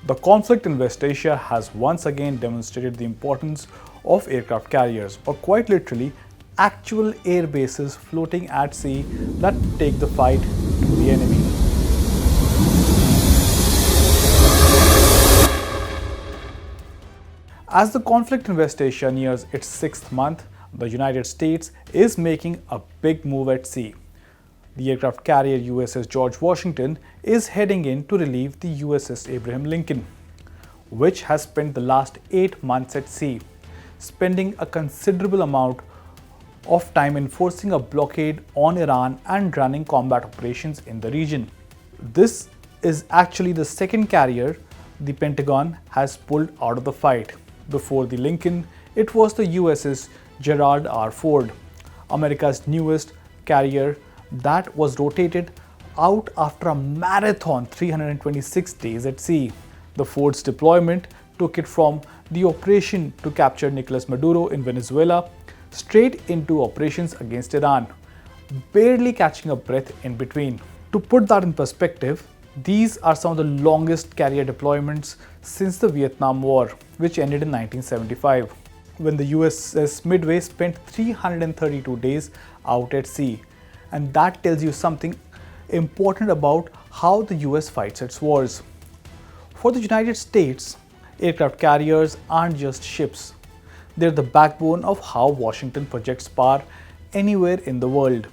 The conflict in West Asia has once again demonstrated the importance of aircraft carriers, or quite literally, actual air bases floating at sea that take the fight to the enemy. As the conflict in West Asia nears its sixth month, the United States is making a big move at sea. The aircraft carrier USS George Washington is heading in to relieve the USS Abraham Lincoln, which has spent the last 8 months at sea, spending a considerable amount of time enforcing a blockade on Iran and running combat operations in the region. This is actually the second carrier the Pentagon has pulled out of the fight. Before the Lincoln, it was the USS Gerald R. Ford, America's newest carrier that was rotated out after a marathon 326 days at sea. The Ford's deployment took it from the operation to capture Nicolas Maduro in Venezuela straight into operations against Iran, barely catching a breath in between. To put that in perspective, these are some of the longest carrier deployments since the Vietnam War, which ended in 1975, when the USS Midway spent 332 days out at sea. And that tells you something important about how the US fights its wars. For the United States, aircraft carriers aren't just ships. They're the backbone of how Washington projects power anywhere in the world.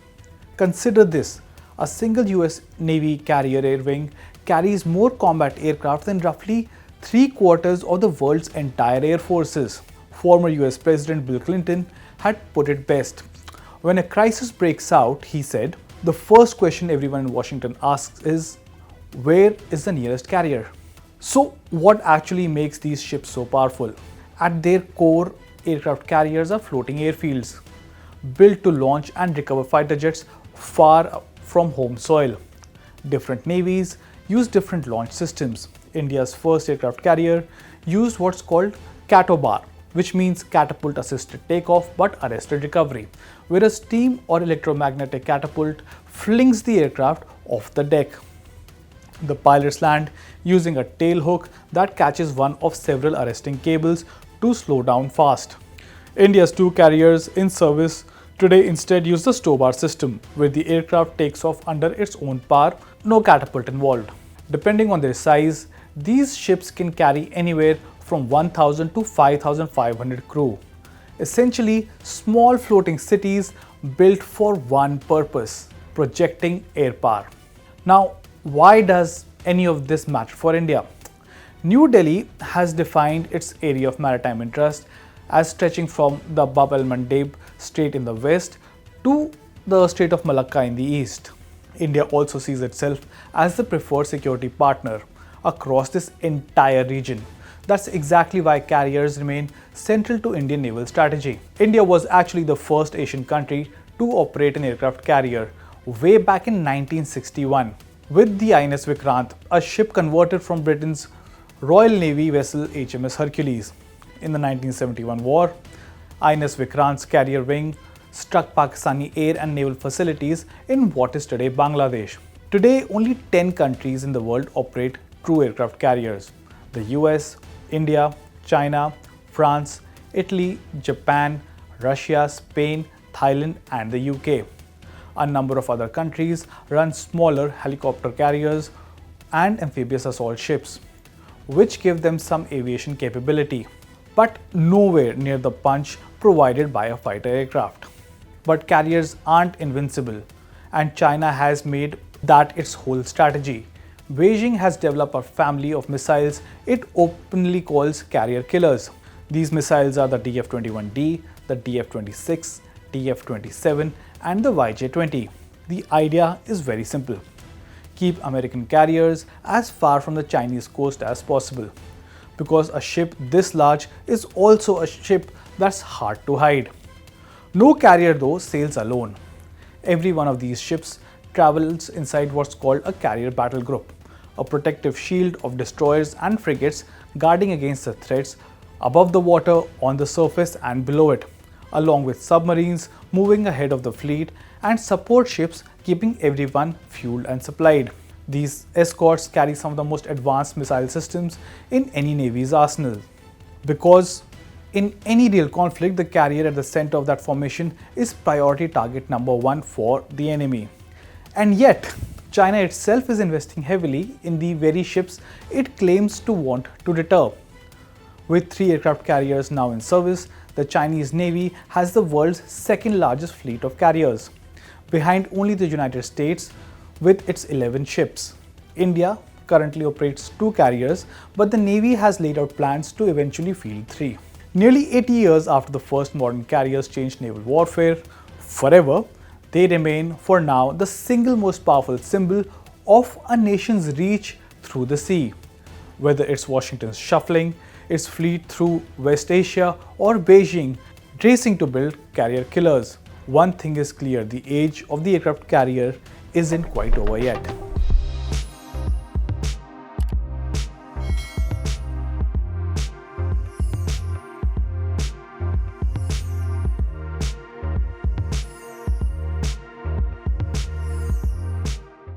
Consider this. A single US Navy carrier air wing carries more combat aircraft than roughly 3/4 of the world's entire air forces. Former US President Bill Clinton had put it best. When a crisis breaks out, he said, the first question everyone in Washington asks is, where is the nearest carrier? So what actually makes these ships so powerful? At their core, aircraft carriers are floating airfields, built to launch and recover fighter jets far from home soil. Different navies use different launch systems. India's first aircraft carrier used what's called CATOBAR, which means catapult assisted takeoff but arrested recovery, where a steam or electromagnetic catapult flings the aircraft off the deck. The pilots land using a tail hook that catches one of several arresting cables to slow down fast. India's two carriers in service today instead use the STOBAR system, where the aircraft takes off under its own power, no catapult involved. Depending on their size, these ships can carry anywhere from 1,000 to 5,500 crew. Essentially, small floating cities built for one purpose: projecting air power. Now, why does any of this matter for India? New Delhi has defined its area of maritime interest as stretching from the Bab el Mandeb Strait in the west to the Strait of Malacca in the east. India also sees itself as the preferred security partner across this entire region. That's exactly why carriers remain central to Indian naval strategy. India was actually the first Asian country to operate an aircraft carrier way back in 1961 with the INS Vikrant, a ship converted from Britain's Royal Navy vessel HMS Hercules. In the 1971 war, INS Vikrant's carrier wing struck Pakistani air and naval facilities in what is today Bangladesh. Today, only 10 countries in the world operate true aircraft carriers: the US, India, China, France, Italy, Japan, Russia, Spain, Thailand, and the UK. A number of other countries run smaller helicopter carriers and amphibious assault ships, which give them some aviation capability, but nowhere near the punch provided by a fighter aircraft. But carriers aren't invincible, and China has made that its whole strategy. Beijing has developed a family of missiles it openly calls carrier killers. These missiles are the DF-21D, the DF-26, DF-27, and the YJ-20. The idea is very simple: keep American carriers as far from the Chinese coast as possible, because a ship this large is also a ship that's hard to hide. No carrier though sails alone. Every one of these ships travels inside what's called a carrier battle group, a protective shield of destroyers and frigates guarding against the threats above the water, on the surface, and below it, along with submarines moving ahead of the fleet and support ships keeping everyone fueled and supplied. These escorts carry some of the most advanced missile systems in any navy's arsenal. Because in any real conflict, the carrier at the center of that formation is priority target number one for the enemy. And yet, China itself is investing heavily in the very ships it claims to want to deter. With 3 aircraft carriers now in service, the Chinese Navy has the world's second largest fleet of carriers, behind only the United States with its 11 ships. India currently operates 2 carriers, but the Navy has laid out plans to eventually field 3. Nearly 80 years after the first modern carriers changed naval warfare forever, they remain for now the single most powerful symbol of a nation's reach through the sea. Whether it's Washington's shuffling its fleet through West Asia or Beijing racing to build carrier killers, one thing is clear: the age of the aircraft carrier isn't quite over yet.